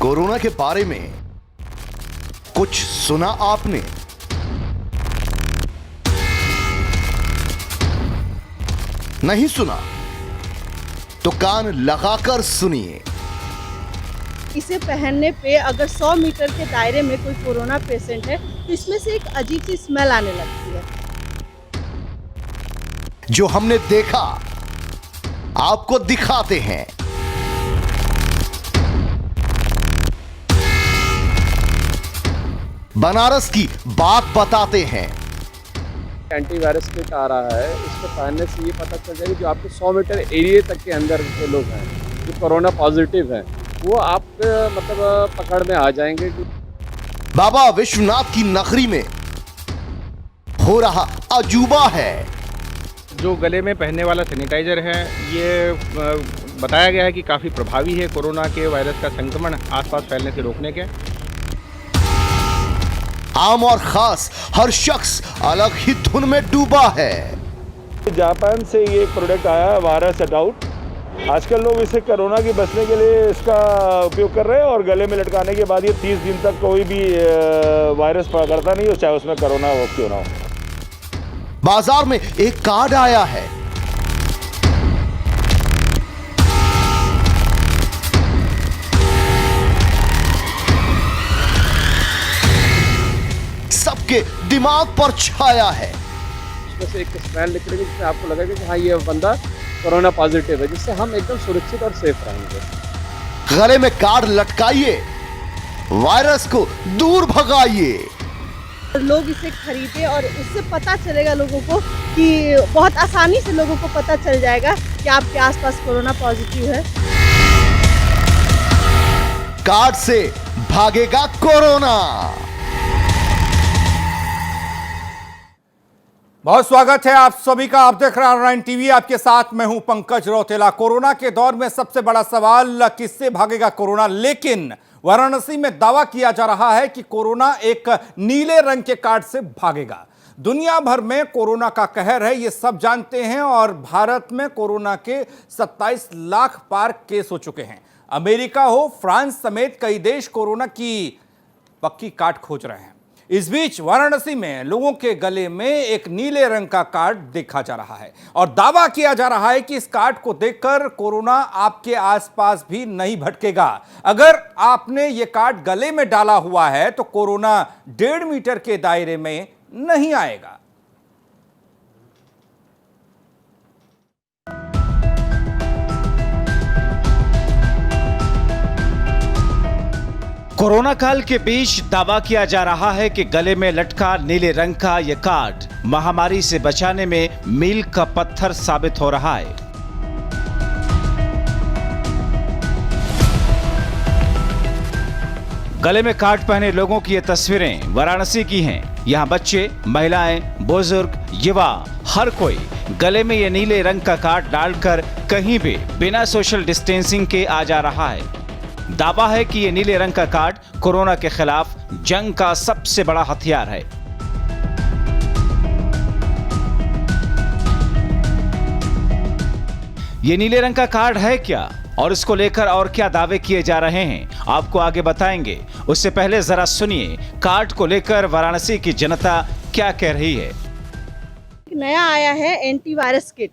Corona के बारे में कुछ सुना आपने? नहीं सुना तो कान लगाकर सुनिए। इसे पहनने पे अगर 100 मीटर के दायरे में कोई कोरोना पेशेंट है तो इसमें से एक अजीब सी स्मेल आने लगती है। जो हमने देखा आपको दिखाते हैं। बनारस की बात बताते हैं। एंटीवायरस किट आ रहा है, इसको पहनने से ये पता चल जाएगा जो आपके 100 मीटर एरिया तक के अंदर के लोग हैं जो कोरोना पॉजिटिव हैं, वो आप मतलब पकड़ में आ जाएंगे। बाबा विश्वनाथ की नगरी में हो रहा अजूबा है। जो गले में पहनने वाला सैनिटाइजर है ये बताया गया है कि काफ़ी प्रभावी है कोरोना के वायरस का संक्रमण आसपास फैलने से रोकने के। आम और खास हर शख्स अलग ही धुन में डूबा है। जापान से ये प्रोडक्ट आया है वायरस अडाउट। आजकल लोग इसे कोरोना की बचने के लिए इसका उपयोग कर रहे हैं और गले में लटकाने के बाद ये 30 दिन तक कोई भी वायरस पकड़ता नहीं हो, चाहे उसमें कोरोना हो क्यों ना हो। बाजार में एक कार्ड आया है। सबके दिमाग पर छाया है। उसमें से एक स्मेल निकलेगी जिससे आपको लगेगा कि हाँ ये बंदा कोरोना पॉजिटिव है, जिससे हम एकदम सुरक्षित और सेफ रहेंगे। गले में कार्ड लटकाइए, वायरस को दूर भगाइए। लोग इसे खरीदे और उससे पता चलेगा लोगों को कि बहुत आसानी से लोगों को पता चल जाएगा कि आपके आसपास कोरोना पॉजिटिव है। कार्ड से भागेगा कोरोना। बहुत स्वागत है आप सभी का। आप देख रहे हैं ऑनलाइन टीवी, आपके साथ मैं हूं पंकज रौतेला। कोरोना के दौर में सबसे बड़ा सवाल किससे भागेगा कोरोना, लेकिन वाराणसी में दावा किया जा रहा है कि कोरोना एक नीले रंग के कार्ड से भागेगा। दुनिया भर में कोरोना का कहर है, ये सब जानते हैं, और भारत में कोरोना के 27 लाख पार केस हो चुके हैं। अमेरिका हो, फ्रांस समेत कई देश कोरोना की पक्की कार्ड खोज रहे हैं। इस बीच वाराणसी में लोगों के गले में एक नीले रंग का कार्ड देखा जा रहा है और दावा किया जा रहा है कि इस कार्ड को देखकर कोरोना आपके आसपास भी नहीं भटकेगा। अगर आपने ये कार्ड गले में डाला हुआ है तो कोरोना 1.5 मीटर के दायरे में नहीं आएगा। कोरोना काल के बीच दावा किया जा रहा है कि गले में लटका नीले रंग का यह कार्ड महामारी से बचाने में मील का पत्थर साबित हो रहा है। गले में कार्ड पहने लोगों की ये तस्वीरें वाराणसी की हैं। यहाँ बच्चे, महिलाएं, बुजुर्ग, युवा, हर कोई गले में ये नीले रंग का कार्ड डालकर कहीं भी बिना सोशल डिस्टेंसिंग के आ जा रहा है। दावा है कि ये नीले रंग का कार्ड कोरोना के खिलाफ जंग का सबसे बड़ा हथियार है। ये नीले रंग का कार्ड है क्या और इसको लेकर और क्या दावे किए जा रहे हैं, आपको आगे बताएंगे। उससे पहले जरा सुनिए कार्ड को लेकर वाराणसी की जनता क्या कह रही है। नया आया है एंटीवायरस किट।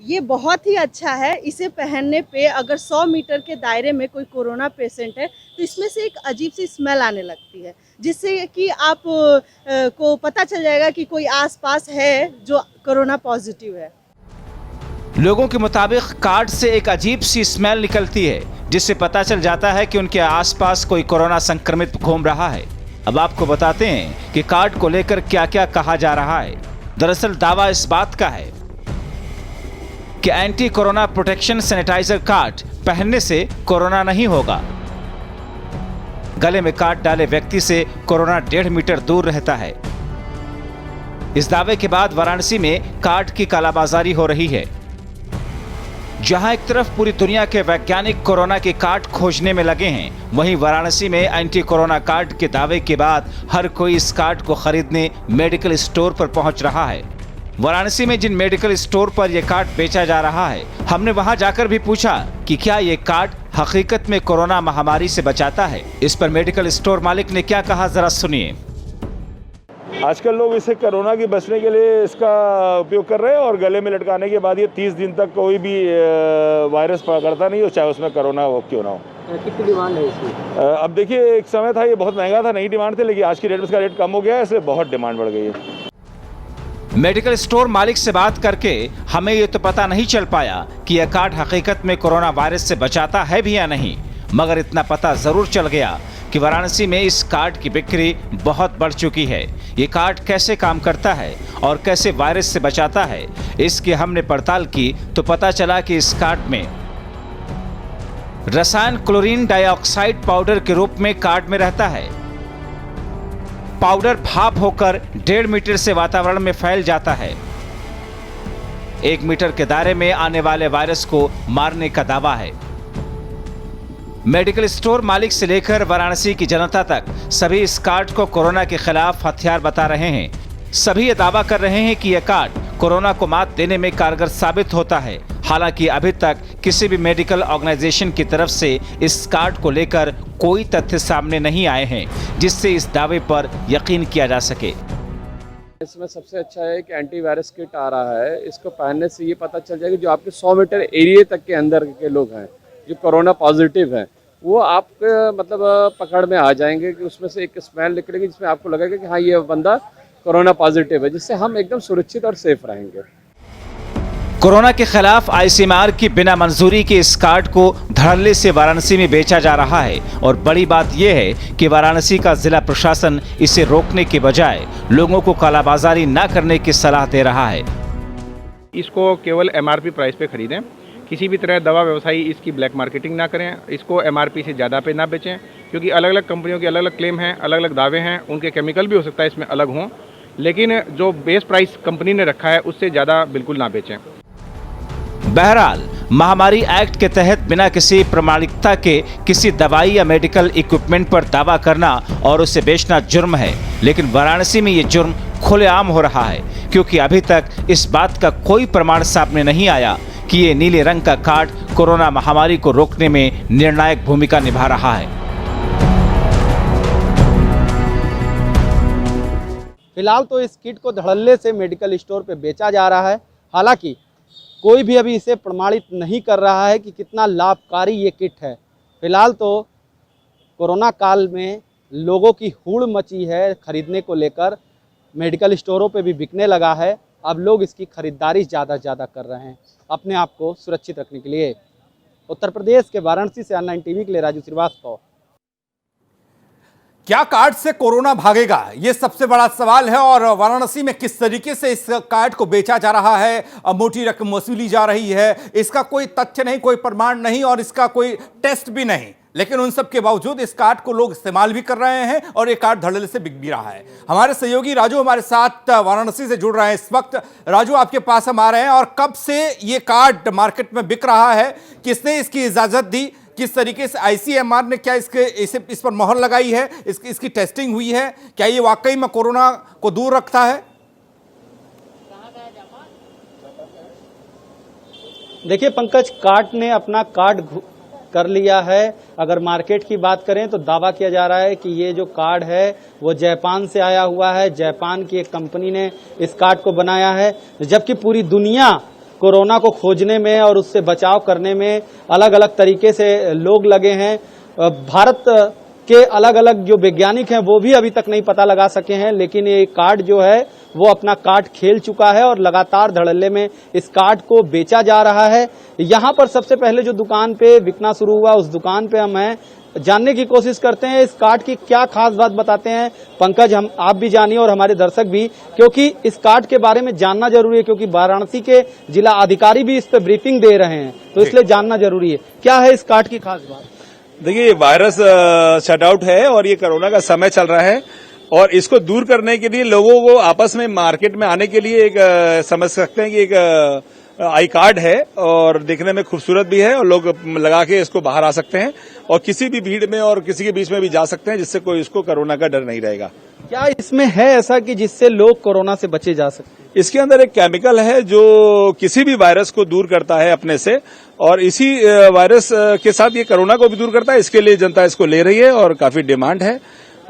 ये बहुत ही अच्छा है। इसे पहनने पे अगर 100 मीटर के दायरे में कोई कोरोना पेशेंट है तो इसमें से एक अजीब सी स्मेल आने लगती है, जिससे कि आप को पता चल जाएगा कि कोई आसपास है जो कोरोना पॉजिटिव है। लोगों के मुताबिक कार्ड से एक अजीब सी स्मेल निकलती है, जिससे पता चल जाता है कि उनके आसपास कोई कोरोना संक्रमित घूम रहा है। अब आपको बताते हैं कि कार्ड को लेकर क्या क्या कहा जा रहा है। दरअसल दावा इस बात का है कि anti corona protection sanitiser card पहनने से कोरोना नहीं होगा। गले में कार्ड डाले व्यक्ति से कोरोना 1.5 मीटर दूर रहता है। इस दावे के बाद वाराणसी में कार्ड की कालाबाजारी हो रही है। जहां एक तरफ पूरी दुनिया के वैज्ञानिक कोरोना के कार्ड खोजने में लगे हैं, वहीं वाराणसी में एंटी कोरोना कार्ड के दावे के बाद हर कोई इस कार्ड को खरीदने मेडिकल स्टोर पर पहुंच रहा है। वाराणसी में जिन मेडिकल स्टोर पर यह कार्ड बेचा जा रहा है, हमने वहां जाकर भी पूछा कि क्या ये कार्ड हकीकत में कोरोना महामारी से बचाता है? इस पर मेडिकल स्टोर मालिक ने क्या कहा, जरा सुनिए। आजकल लोग इसे कोरोना की बचने के लिए इसका उपयोग कर रहे हैं और गले में लटकाने के बाद ये 30 दिन तक कोई भी वायरस पकड़ता नहीं हो, चाहे उसमें कोरोना हो क्यों ना हो। कितनी डिमांड है इसकी? अब देखिए, एक समय था ये बहुत महंगा था, नहीं डिमांड थी, लेकिन आज की डेट में इसका रेट कम हो गया है, इसलिए बहुत डिमांड बढ़ गई है। मेडिकल स्टोर मालिक से बात करके हमें ये तो पता नहीं चल पाया कि यह कार्ड हकीकत में कोरोना वायरस से बचाता है भी या नहीं, मगर इतना पता जरूर चल गया कि वाराणसी में इस कार्ड की बिक्री बहुत बढ़ चुकी है। ये कार्ड कैसे काम करता है और कैसे वायरस से बचाता है, इसकी हमने पड़ताल की तो पता चला कि इस कार्ड में रसायन क्लोरीन डाइऑक्साइड पाउडर के रूप में कार्ड में रहता है। पाउडर भाप होकर 1.5 मीटर से वातावरण में फैल जाता है। 1 मीटर के दायरे में आने वाले वायरस को मारने का दावा है। मेडिकल स्टोर मालिक से लेकर वाराणसी की जनता तक सभी इस कार्ड को कोरोना के खिलाफ हथियार बता रहे हैं। सभी ये दावा कर रहे हैं कि यह कार्ड कोरोना को मात देने में कारगर साबित होता है। हालांकि अभी तक किसी भी मेडिकल ऑर्गेनाइजेशन की तरफ से इस कार्ड को लेकर कोई तथ्य सामने नहीं आए हैं जिससे इस दावे पर यकीन किया जा सके। इसमें सबसे अच्छा है कि एंटीवायरस किट आ रहा है। इसको पहनने से ये पता चल जाएगा जो आपके 100 मीटर एरिया तक के अंदर के लोग हैं जो कोरोना पॉजिटिव हैं, वो आपके मतलब पकड़ में आ जाएंगे कि उसमें से एक स्मेल निकलेगी जिसमें आपको लगेगा कि हाँ, ये बंदा कोरोना पॉजिटिव है, जिससे हम एकदम सुरक्षित और सेफ रहेंगे। कोरोना के खिलाफ आईसीएमआर की बिना मंजूरी के इस कार्ड को धड़ल्ले से वाराणसी में बेचा जा रहा है और बड़ी बात यह है कि वाराणसी का जिला प्रशासन इसे रोकने के बजाय लोगों को कालाबाजारी न करने की सलाह दे रहा है। इसको केवल एमआरपी प्राइस पे खरीदें। किसी भी तरह दवा व्यवसायी इसकी ब्लैक मार्केटिंग ना करें, इसको एमआरपी से ज़्यादा पे ना बेचें, क्योंकि अलग अलग कंपनियों के अलग अलग क्लेम हैं, अलग अलग दावे हैं, उनके केमिकल भी हो सकता है इसमें अलग हों, लेकिन जो बेस प्राइस कंपनी ने रखा है उससे ज़्यादा बिल्कुल ना बेचें। बहरहाल महामारी एक्ट के तहत बिना किसी प्रमाणिकता के किसी दवाई या मेडिकल इक्विपमेंट पर दावा करना और उसे बेचना जुर्म है, लेकिन वाराणसी में ये जुर्म खुलेआम हो रहा है क्योंकि अभी तक इस बात का कोई प्रमाण सामने नहीं आया कि ये नीले रंग का कार्ड कोरोना महामारी को रोकने में निर्णायक भूमिका निभा रहा है। फिलहाल तो इस किट को धड़ल्ले से मेडिकल स्टोर पे बेचा जा रहा है। हालांकि कोई भी अभी इसे प्रमाणित नहीं कर रहा है कि कितना लाभकारी ये किट है। फिलहाल तो कोरोना काल में लोगों की हूड़ मची है खरीदने को लेकर, मेडिकल स्टोरों पे भी बिकने लगा है। अब लोग इसकी खरीदारी ज़्यादा से ज़्यादा कर रहे हैं अपने आप को सुरक्षित रखने के लिए। उत्तर प्रदेश के वाराणसी से ऑनलाइन टीवी के लिए राजू श्रीवास्तव। क्या कार्ड से कोरोना भागेगा, यह सबसे बड़ा सवाल है। और वाराणसी में किस तरीके से इस कार्ड को बेचा जा रहा है, मोटी रकम वसूली जा रही है, इसका कोई तथ्य नहीं, कोई प्रमाण नहीं और इसका कोई टेस्ट भी नहीं, लेकिन उन सब के बावजूद इस कार्ड को लोग इस्तेमाल भी कर रहे हैं और ये कार्ड धड़ल्ले से बिक भी रहा है। हमारे सहयोगी राजू हमारे साथ वाराणसी से जुड़ रहे हैं इस वक्त। राजू, आपके पास हम आ रहे हैं और कब से ये कार्ड मार्केट में बिक रहा है, किसने इसकी इजाजत दी, किस तरीके से आईसीएमआर ने क्या इस पर मोहर लगाई है, इसकी टेस्टिंग हुई है, क्या ये वाकई में कोरोना को दूर रखता है? देखिए पंकज, कार्ड ने अपना कार्ड कर लिया है। अगर मार्केट की बात करें तो दावा किया जा रहा है कि ये जो कार्ड है वो जापान से आया हुआ है। जापान की एक कंपनी ने इस कार्ड को बनाया है, जबकि पूरी दुनिया कोरोना को खोजने में और उससे बचाव करने में अलग अलग तरीके से लोग लगे हैं। भारत के अलग अलग जो वैज्ञानिक हैं वो भी अभी तक नहीं पता लगा सके हैं, लेकिन ये कार्ड जो है वो अपना कार्ड खेल चुका है और लगातार धड़ल्ले में इस कार्ड को बेचा जा रहा है। यहाँ पर सबसे पहले जो दुकान पे बिकना शुरू हुआ उस दुकान पे हम हैं, जानने की कोशिश करते हैं इस कार्ड की क्या खास बात बताते हैं पंकज, हम आप भी जानिए और हमारे दर्शक भी, क्योंकि इस कार्ड के बारे में जानना जरूरी है, क्योंकि वाराणसी के जिला अधिकारी भी इस पर ब्रीफिंग दे रहे हैं, तो इसलिए जानना जरूरी है। क्या है इस कार्ड की खास बात? देखिए, ये वायरस शटआउट है और ये कोरोना का समय चल रहा है और इसको दूर करने के लिए लोगों को आपस में मार्केट में आने के लिए एक समझ सकते हैं कि एक आई कार्ड है और देखने में खूबसूरत भी है और लोग लगा के इसको बाहर आ सकते हैं और किसी भी भीड़ में और किसी के बीच में भी जा सकते हैं, जिससे कोई इसको कोरोना का डर नहीं रहेगा। क्या इसमें है ऐसा कि जिससे लोग कोरोना से बचे जा सकते हैं? इसके अंदर एक केमिकल है जो किसी भी वायरस को दूर करता है अपने से, और इसी वायरस के साथ ये कोरोना को भी दूर करता है। इसके लिए जनता इसको ले रही है और काफी डिमांड है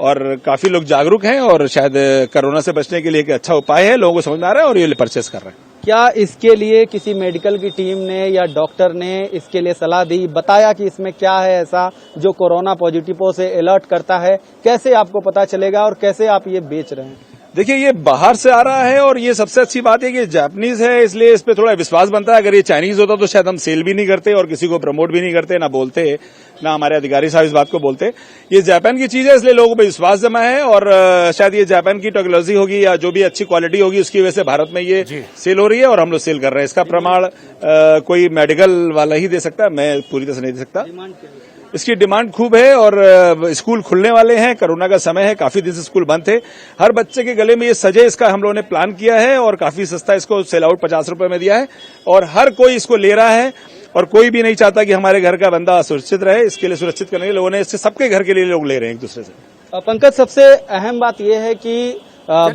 और काफी लोग जागरूक हैं और शायद कोरोना से बचने के लिए एक अच्छा उपाय है, लोगों को समझ में आ रहा है और ये परचेस कर रहे हैं। क्या इसके लिए किसी मेडिकल की टीम ने या डॉक्टर ने इसके लिए सलाह दी, बताया कि इसमें क्या है ऐसा जो कोरोना पॉजिटिवों से अलर्ट करता है? कैसे आपको पता चलेगा और कैसे आप ये बेच रहे हैं? देखिए, ये बाहर से आ रहा है और ये सबसे अच्छी बात है कि जापानीज है, इसलिए इस पे थोड़ा विश्वास बनता है। अगर ये चाइनीज होता तो शायद हम सेल भी नहीं करते और किसी को प्रमोट भी नहीं करते, ना बोलते, ना हमारे अधिकारी साहब इस बात को बोलते। ये जापान की चीज है, इसलिए लोगों पे विश्वास जमा है और शायद ये जापान की टेक्नोलॉजी होगी या जो भी अच्छी क्वालिटी होगी उसकी वजह से भारत में ये सेल हो रही है और हम लोग सेल कर रहे हैं। इसका प्रमाण कोई मेडिकल वाला ही दे सकता है, मैं पूरी तरह से नहीं दे सकता। इसकी डिमांड खूब है और स्कूल खुलने वाले हैं, कोरोना का समय है, काफी दिन से स्कूल बंद थे। हर बच्चे के गले में ये सजे, इसका हम लोगों ने प्लान किया है और काफी सस्ता इसको सेल आउट 50 रुपए में दिया है और हर कोई इसको ले रहा है और कोई भी नहीं चाहता कि हमारे घर का बंदा सुरक्षित रहे। इसके लिए सुरक्षित करने के लिए लोगों ने इससे सबके घर के लिए लोग ले रहे हैं एक दूसरे से। पंकज, सबसे अहम बात यह है कि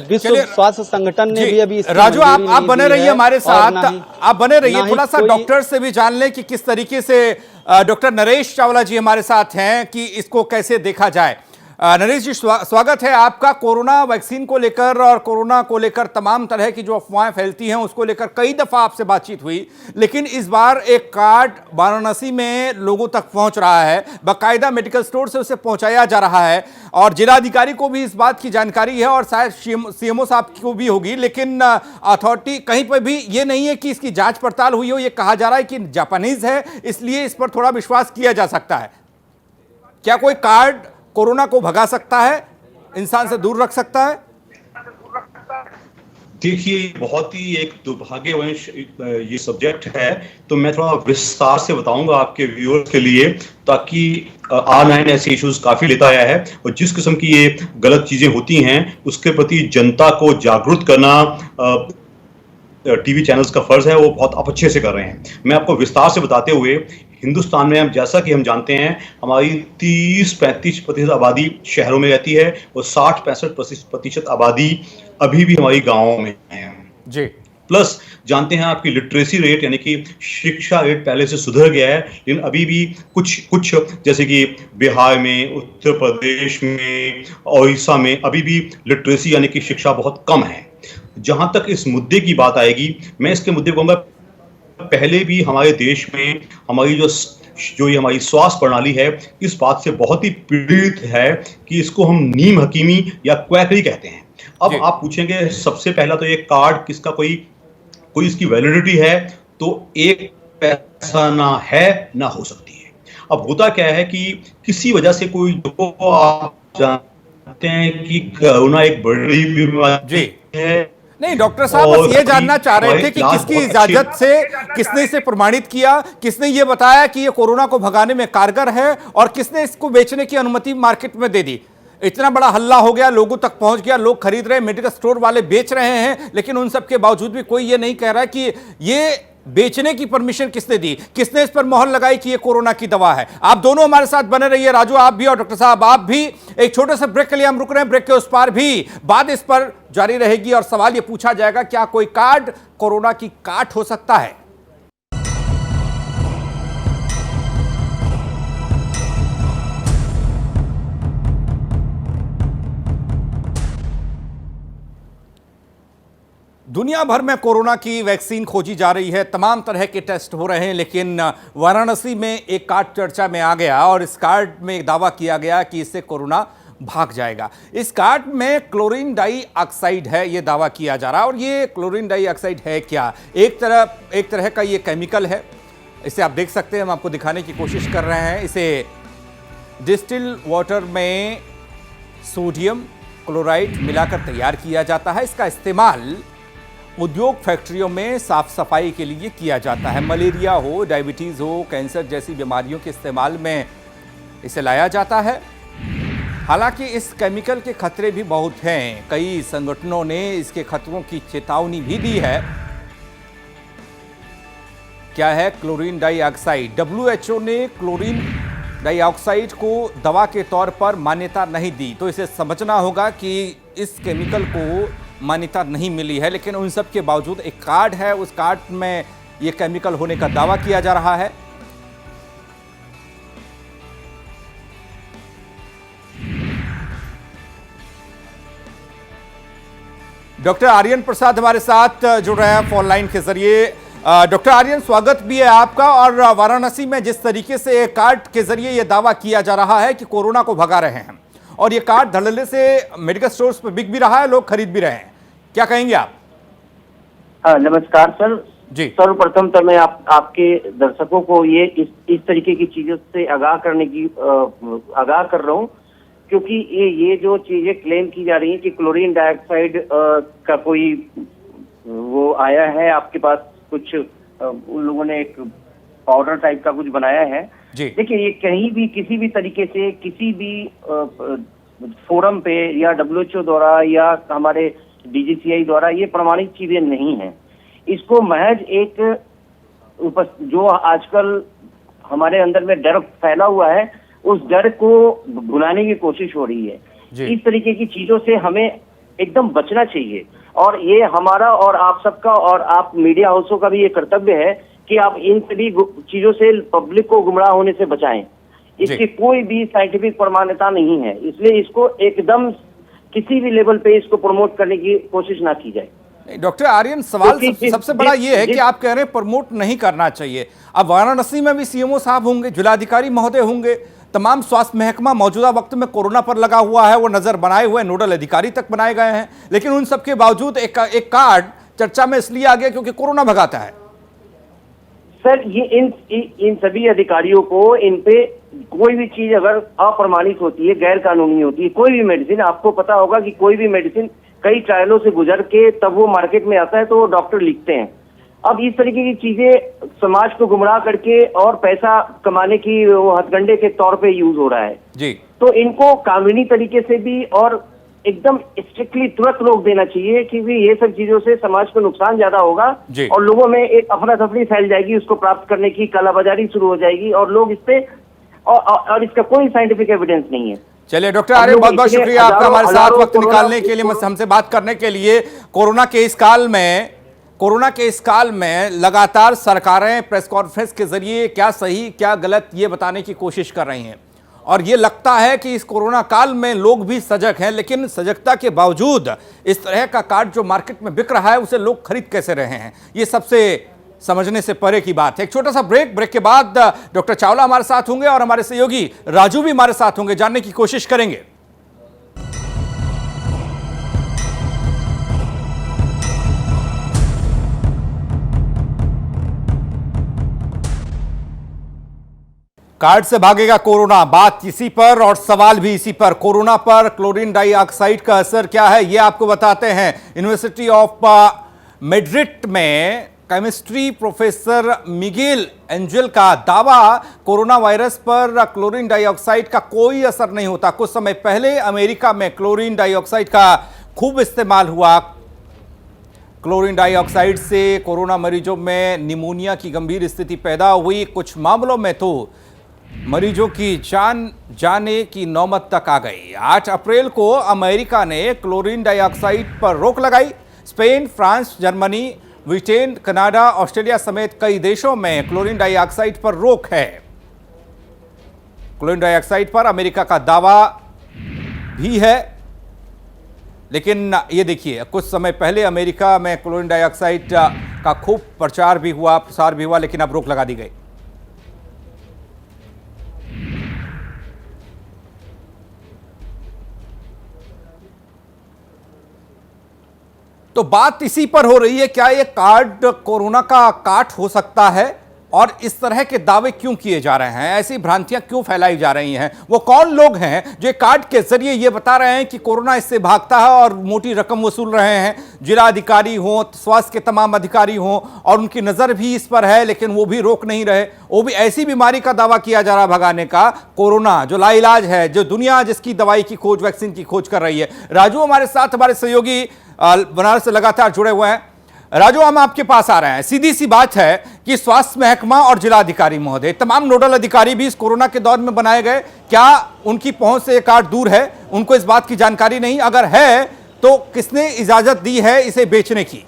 विश्व स्वास्थ्य संगठन ने भी अभी राजू आप बने रहिए हमारे साथ, आप बने रहिए, थोड़ा सा डॉक्टर से भी जान लें कि किस तरीके से डॉक्टर नरेश चावला जी हमारे साथ हैं कि इसको कैसे देखा जाए। नरेश जी, स्वागत है आपका। कोरोना वैक्सीन को लेकर और कोरोना को लेकर तमाम तरह की जो अफवाहें फैलती हैं उसको लेकर कई दफा आपसे बातचीत हुई, लेकिन इस बार एक कार्ड वाराणसी में लोगों तक पहुंच रहा है, बाकायदा मेडिकल स्टोर से उसे पहुंचाया जा रहा है और जिलाधिकारी को भी इस बात की जानकारी है और शायद सीएमओ साहब को भी होगी, लेकिन अथॉरिटी कहीं पर भी ये नहीं है कि इसकी जांच पड़ताल हुई हो। ये कहा जा रहा है कि जापानीज है, इसलिए इस पर थोड़ा विश्वास किया जा सकता है। क्या कोई कार्ड कोरोना को भगा सकता है, इंसान से दूर रख सकता है? देखिए, बहुत ही एक दुर्भाग्यवश ये सब्जेक्ट है, तो मैं थोड़ा विस्तार से बताऊंगा आपके व्यूअर्स के लिए, ताकि R9 ऐसे इश्यूज काफी लेता आया है और जिस किस्म की ये गलत चीजें होती हैं उसके प्रति जनता को जागरूक करना टीवी चैनल्स का फर्ज है, वो बहुत अच्छे से कर रहे हैं। मैं आपको विस्तार से बताते हुए, हिंदुस्तान में हम जैसा कि हम जानते हैं हमारी 30-35% आबादी शहरों में रहती है और 60-65% आबादी अभी भी हमारी गांवों में है जी। प्लस जानते हैं आपकी लिटरेसी रेट यानी कि शिक्षा रेट पहले से सुधर गया है, लेकिन अभी भी कुछ जैसे कि बिहार में, उत्तर प्रदेश में, ओडिशा में अभी भी लिटरेसी यानी कि शिक्षा बहुत कम है। जहां तक इस मुद्दे की बात आएगी, मैं इसके मुद्दे को कहूंगा, पहले भी हमारे देश में हमारी जो ये हमारी स्वास्थ्य प्रणाली है इस बात से बहुत ही पीड़ित है कि इसको हम नीम हकीमी या क्वैकरी कहते हैं। अब आप पूछेंगे सबसे पहला तो ये कार्ड किसका कोई इसकी वैलिडिटी है, तो एक पैसा ना है ना हो सकती है। अब होता क्या है कि किसी वजह से कोई, जो आप जानते हैं कि कोरोना एक बड़ी बीमारी है। नहीं, डॉक्टर साहब बस ये जानना चाह रहे थे कि किसकी इजाजत से, किसने इसे प्रमाणित किया, किसने ये बताया कि ये कोरोना को भगाने में कारगर है और किसने इसको बेचने की अनुमति मार्केट में दे दी? इतना बड़ा हल्ला हो गया, लोगों तक पहुंच गया, लोग खरीद रहे हैं, मेडिकल स्टोर वाले बेच रहे हैं, लेकिन उन सब के बावजूद भी कोई ये नहीं कह रहा कि ये बेचने की परमिशन किसने दी, किसने इस पर मोहर लगाई कि ये कोरोना की दवा है। आप दोनों हमारे साथ बने रहिए, राजू आप भी और डॉक्टर साहब आप भी। एक छोटे से ब्रेक के लिए हम रुक रहे हैं, ब्रेक के उस पार भी बात इस पर जारी रहेगी और सवाल ये पूछा जाएगा, क्या कोई कार्ड कोरोना की काट हो सकता है? दुनिया भर में कोरोना की वैक्सीन खोजी जा रही है, तमाम तरह के टेस्ट हो रहे हैं, लेकिन वाराणसी में एक कार्ड चर्चा में आ गया और इस कार्ड में दावा किया गया कि इससे कोरोना भाग जाएगा। इस कार्ड में क्लोरीन डाइऑक्साइड है, ये दावा किया जा रहा है। और ये क्लोरीन डाइऑक्साइड है क्या? एक तरह का ये केमिकल है, इसे आप देख सकते हैं, हम आपको दिखाने की कोशिश कर रहे हैं। इसे डिस्टिल वाटर में सोडियम क्लोराइड मिलाकर तैयार किया जाता है। इसका इस्तेमाल उद्योग फैक्ट्रियों में साफ सफाई के लिए किया जाता है। मलेरिया हो, डायबिटीज़ हो, कैंसर जैसी बीमारियों के इस्तेमाल में इसे लाया जाता है। हालांकि इस केमिकल के खतरे भी बहुत हैं, कई संगठनों ने इसके खतरों की चेतावनी भी दी है। क्या है क्लोरीन डाइऑक्साइड? WHO ने क्लोरीन डाइऑक्साइड को दवा के तौर पर मान्यता नहीं दी, तो इसे समझना होगा कि इस केमिकल को मान्यता नहीं मिली है, लेकिन उन सब के बावजूद एक कार्ड है, उस कार्ड में ये केमिकल होने का दावा किया जा रहा है। डॉक्टर आर्यन प्रसाद हमारे साथ जुड़ रहे हैं फोन लाइन के जरिए। डॉक्टर आर्यन, स्वागत भी है आपका। और वाराणसी में जिस तरीके से कार्ड के जरिए यह दावा किया जा रहा है कि कोरोना को भगा रहे हैं, और ये कार्ड धड़ल्ले से मेडिकल स्टोर्स पर बिक भी रहा है, लोग खरीद भी रहे हैं, क्या कहेंगे आप? हाँ, नमस्कार सर जी। सर्वप्रथम तो मैं आपके दर्शकों को ये इस तरीके की चीजों से आगाह कर रहा हूँ, क्योंकि ये जो चीजें क्लेम की जा रही है कि क्लोरीन डाइऑक्साइड का कोई वो आया है आपके पास, कुछ उन लोगों ने एक पाउडर टाइप का कुछ बनाया है। देखिए, ये कहीं भी किसी भी तरीके से किसी भी फोरम पे या WHO द्वारा या हमारे DGCI द्वारा ये प्रमाणित चीजें नहीं है। इसको महज एक जो आजकल हमारे अंदर में डर फैला हुआ है, उस डर को भुलाने की कोशिश हो रही है। इस तरीके की चीजों से हमें एकदम बचना चाहिए, और ये हमारा और आप सबका और आप मीडिया हाउसों का भी ये कर्तव्य है कि आप इन सभी चीजों से पब्लिक को गुमराह होने से बचाएं। इसकी कोई भी साइंटिफिक प्रमाणिकता नहीं है, इसलिए इसको एकदम किसी भी लेवल पे इसको प्रमोट करने की कोशिश ना की जाए। डॉक्टर आर्यन, सवाल सबसे बड़ा ये है कि आप कह रहे हैं प्रमोट नहीं करना चाहिए। अब वाराणसी में भी CMO साहब होंगे, जिलाधिकारी महोदय होंगे, तमाम स्वास्थ्य महकमा मौजूदा वक्त में कोरोना पर लगा हुआ है, वो नजर बनाए हुए नोडल अधिकारी तक बनाए गए हैं, लेकिन उन सब के बावजूद एक कार्ड चर्चा में इसलिए आ गया क्योंकि कोरोना भगाता है। सर, ये इन सभी अधिकारियों को इन पे कोई भी चीज अगर अप्रमाणित होती है, गैर कानूनी होती है, कोई भी मेडिसिन, आपको पता होगा कि कोई भी मेडिसिन कई ट्रायलों से गुजर के तब वो मार्केट में आता है तो वो डॉक्टर लिखते हैं। अब इस तरीके की चीजें समाज को गुमराह करके और पैसा कमाने की वो हथकंडे के तौर पे यूज हो रहा है जी। तो इनको कानूनी तरीके से भी और एकदम स्ट्रिक्टली तुरंत रोक देना चाहिए, क्योंकि ये सब चीजों से समाज को नुकसान ज्यादा होगा और लोगों में एक अफरा तफरी फैल जाएगी, उसको प्राप्त करने की कालाबाजारी शुरू हो जाएगी, और लोग इस पे और इसका कोई साइंटिफिक एविडेंस नहीं है। चलिए डॉक्टर आर्यन, बहुत बहुत शुक्रिया आपका हमारे साथ वक्त निकालने के लिए, हमसे बात करने के लिए। कोरोना के इस काल में लगातार सरकारें प्रेस कॉन्फ्रेंस के जरिए क्या सही क्या गलत ये बताने की कोशिश कर रही हैं, और ये लगता है कि इस कोरोना काल में लोग भी सजग हैं, लेकिन सजगता के बावजूद इस तरह का कार्ड जो मार्केट में बिक रहा है उसे लोग खरीद कैसे रहे हैं, ये सबसे समझने से परे की बात है। एक छोटा सा ब्रेक के बाद डॉक्टर चावला हमारे साथ होंगे और हमारे सहयोगी राजू भी हमारे साथ होंगे, जानने की कोशिश करेंगे। कार्ड से भागेगा कोरोना, बात इसी पर और सवाल भी इसी पर। कोरोना पर क्लोरीन डाइऑक्साइड का असर क्या है ये आपको बताते हैं। यूनिवर्सिटी ऑफ मैड्रिड में केमिस्ट्री प्रोफेसर मिगेल एंजल का दावा, कोरोना वायरस पर क्लोरीन डाइऑक्साइड का कोई असर नहीं होता। कुछ समय पहले अमेरिका में क्लोरीन डाइऑक्साइड का खूब इस्तेमाल हुआ। क्लोरीन डाइऑक्साइड से कोरोना मरीजों में निमोनिया की गंभीर स्थिति पैदा हुई। कुछ मामलों में तो मरीजों की जान जाने की नौबत तक आ गई। 8 अप्रैल को अमेरिका ने क्लोरीन डाइऑक्साइड पर रोक लगाई। Spain, France, Germany, Britain, Canada, Australia समेत कई देशों में क्लोरीन डाइऑक्साइड पर रोक है। क्लोरीन डाइऑक्साइड पर अमेरिका का दावा भी है, लेकिन ये देखिए, कुछ समय पहले अमेरिका में क्लोरीन डाइऑक्साइड का खूब प्रचार भी हुआ, प्रसार भी हुआ, लेकिन अब रोक लगा दी गई। तो बात इसी पर हो रही है, क्या ये कार्ड कोरोना का काट हो सकता है, और इस तरह के दावे क्यों किए जा रहे हैं, ऐसी भ्रांतियां क्यों फैलाई जा रही हैं? वो कौन लोग हैं जो कार्ड के जरिए ये बता रहे हैं कि कोरोना इससे भागता है और मोटी रकम वसूल रहे हैं? जिलाधिकारी हों, स्वास्थ्य के तमाम अधिकारी हों, और उनकी नजर भी इस पर है, लेकिन वो भी रोक नहीं रहे। वो भी ऐसी बीमारी का दावा किया जा रहा भगाने का, कोरोना जो लाइलाज है, जो दुनिया जिसकी दवाई की खोज, वैक्सीन की खोज कर रही है। राजू हमारे साथ, हमारे सहयोगी बनारस से लगातार जुड़े हुए हैं। राजू, हम आपके पास आ रहे हैं। सीधी सी बात है कि स्वास्थ्य महकमा और जिलाधिकारी महोदय, तमाम नोडल अधिकारी भी इस कोरोना के दौर में बनाए गए, क्या उनकी पहुंच से ये कार्ड दूर है? उनको इस बात की जानकारी नहीं? अगर है तो किसने इजाजत दी है इसे बेचने की?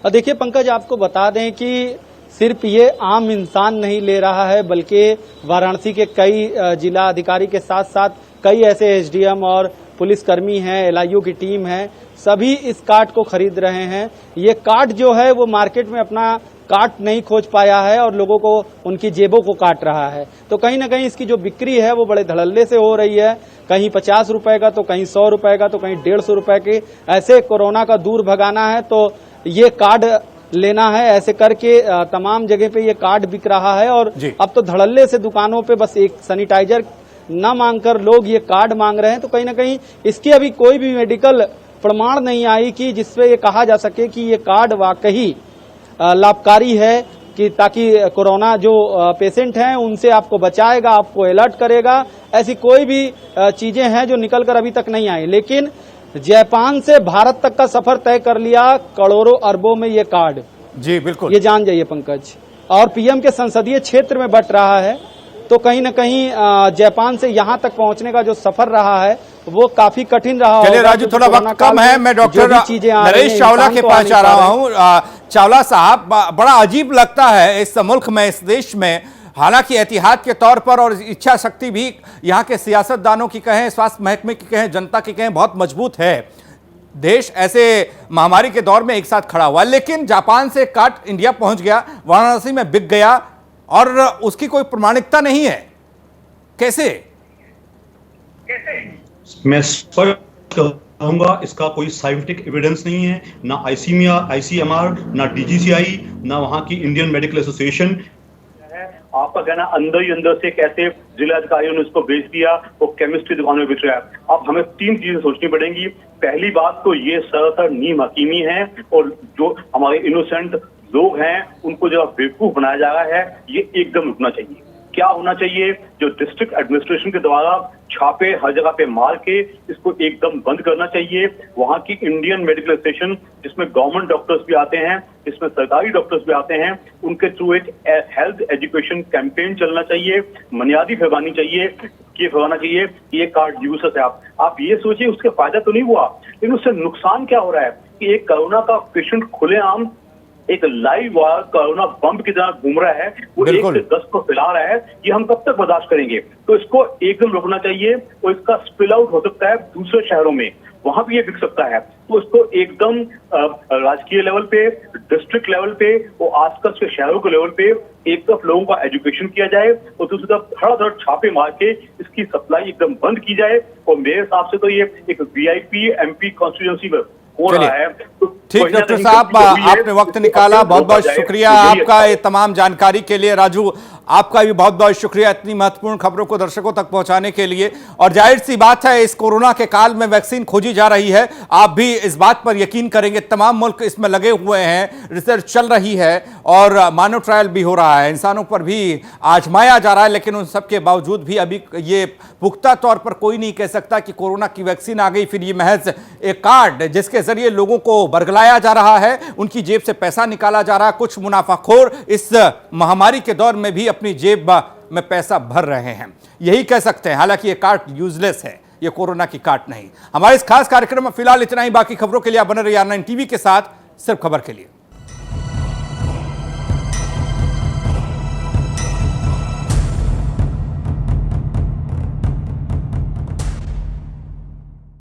देखिए पंकज, आपको बता दें कि सिर्फ ये आम इंसान नहीं ले रहा है, बल्कि वाराणसी के कई जिला अधिकारी के साथ साथ कई ऐसे एसडीएम और पुलिसकर्मी हैं, एलआईयू की टीम है, सभी इस कार्ड को खरीद रहे हैं। ये कार्ड जो है वो मार्केट में अपना काट नहीं खोज पाया है और लोगों को उनकी जेबों को काट रहा है। तो कहीं ना कहीं इसकी जो बिक्री है वो बड़े धड़ल्ले से हो रही है, कहीं 50 रुपए का, तो कहीं 100 रुपए का, तो कहीं 150 रुपए के। ऐसे कोरोना का दूर भगाना है तो ये कार्ड लेना है, ऐसे करके तमाम जगह पे ये कार्ड बिक रहा है। और अब तो धड़ल्ले से दुकानों पे बस एक सैनिटाइजर न मांगकर लोग ये कार्ड मांग रहे हैं। तो कहीं ना कहीं इसकी अभी कोई भी मेडिकल प्रमाण नहीं आई कि जिसपे ये कहा जा सके कि ये कार्ड वाकई लाभकारी है, कि ताकि कोरोना जो पेशेंट हैं उनसे आपको बचाएगा, आपको अलर्ट करेगा। ऐसी कोई भी चीजें हैं जो निकलकर अभी तक नहीं आई। लेकिन जापान से भारत तक का सफर तय कर लिया करोड़ों अरबों में ये कार्ड। जी बिल्कुल, ये जान जाइए पंकज। और पीएम के संसदीय क्षेत्र में बट रहा है, तो कहीं न कहीं जापान से यहां तक पहुंचने का जो सफर रहा है वो काफी कठिन रहा। चलिए राजू, थोड़ा वक्त कम है, मैं डॉक्टर नरेश चावला के पास जा रहा हूं। चावला साहब, बड़ा अजीब लगता है इस मुल्क में, इस देश में, हालांकि एहतियात के तौर पर और इच्छा शक्ति भी यहाँ के सियासतदानों की कहें, स्वास्थ्य महकमे की कहें, जनता की कहें, बहुत मजबूत है। देश ऐसे महामारी के दौर में एक साथ खड़ा हुआ, लेकिन जापान से कार्ड इंडिया पहुंच गया, वाराणसी में बिक गया और उसकी कोई प्रमाणिकता नहीं है। कैसे? मैं स्पष्ट कहूंगा, इसका कोई साइंटिफिक एविडेंस नहीं है, ना आईसीएमआर, ना डीजीसीआई, ना वहां की इंडियन मेडिकल एसोसिएशन। आपका कहना अंदर ही अंदर से कैसे जिला अधिकारियों ने उसको बेच दिया, वो केमिस्ट्री दुकान में बिक रहा है। अब हमें 3 चीजें सोचनी पड़ेंगी। पहली बात तो ये सरासर नीम हकीमी है, और जो हमारे इनोसेंट लोग हैं उनको जो बेवकूफ बनाया जा रहा है, ये एकदम रुकना चाहिए। क्या होना चाहिए? जो डिस्ट्रिक्ट एडमिनिस्ट्रेशन के द्वारा छापे हर जगह पे मार के इसको एकदम बंद करना चाहिए। वहां की इंडियन मेडिकल एसोसिएशन, जिसमें गवर्नमेंट डॉक्टर्स भी आते हैं, जिसमें सरकारी डॉक्टर्स भी आते हैं, उनके थ्रू एक हेल्थ एजुकेशन कैंपेन चलना चाहिए, बुनियादी फैलानी चाहिए, ये फैलाना चाहिए कि ये कार्ड यूजर्स है। आप ये सोचिए, उसके फायदा तो नहीं हुआ, लेकिन उससे नुकसान क्या हो रहा है कि एक कोरोना का पेशेंट खुलेआम एक लाइव वायर कोरोना बम की तरह घूम रहा है, वो 1 से 10 को फैला रहा है। ये हम कब तक बर्दाश्त करेंगे? तो इसको एकदम रोकना चाहिए, और इसका स्पिल आउट हो सकता है दूसरे शहरों में, वहां भी ये बिक सकता है। तो इसको एकदम राजकीय लेवल पे, डिस्ट्रिक्ट लेवल पे और आसपास के शहरों के लेवल पे एक तरफ लोगों का एजुकेशन किया जाए और दूसरी तरफ धड़ाधड़ छापे मार के इसकी सप्लाई एकदम बंद की जाए। और मेरे हिसाब से तो ये एक वीआईपी एमपी कॉन्स्टिट्यूएंसी में हो रहा है। ठीक डॉक्टर साहब, आपने वक्त निकाला, बहुत बहुत शुक्रिया आपका ये तमाम जानकारी के लिए। राजू, आपका भी बहुत बहुत शुक्रिया इतनी महत्वपूर्ण खबरों को दर्शकों तक पहुंचाने के लिए। और जाहिर सी बात है, इस कोरोना के काल में वैक्सीन खोजी जा रही है, आप भी इस बात पर यकीन करेंगे, तमाम मुल्क इसमें लगे हुए हैं, रिसर्च चल रही है और मानव ट्रायल भी हो रहा है, इंसानों पर भी आजमाया जा रहा है। लेकिन उन सब के बावजूद भी अभी ये पुख्ता तौर पर कोई नहीं कह सकता कि कोरोना की वैक्सीन आ गई। फिर ये महज एक कार्ड जिसके जरिए लोगों को बरगलाया जा रहा है, उनकी जेब से पैसा निकाला जा रहा है। कुछ मुनाफाखोर इस महामारी के दौर में भी अपनी जेब में पैसा भर रहे हैं, यही कह सकते हैं। हालांकि ये कार्ड यूजलेस है, ये कोरोना की कार्ड नहीं। हमारे इस खास कार्यक्रम में फिलहाल इतना ही। बाकी खबरों के लिए आप बने रहिए R9 टीवी के साथ, सिर्फ खबर के लिए।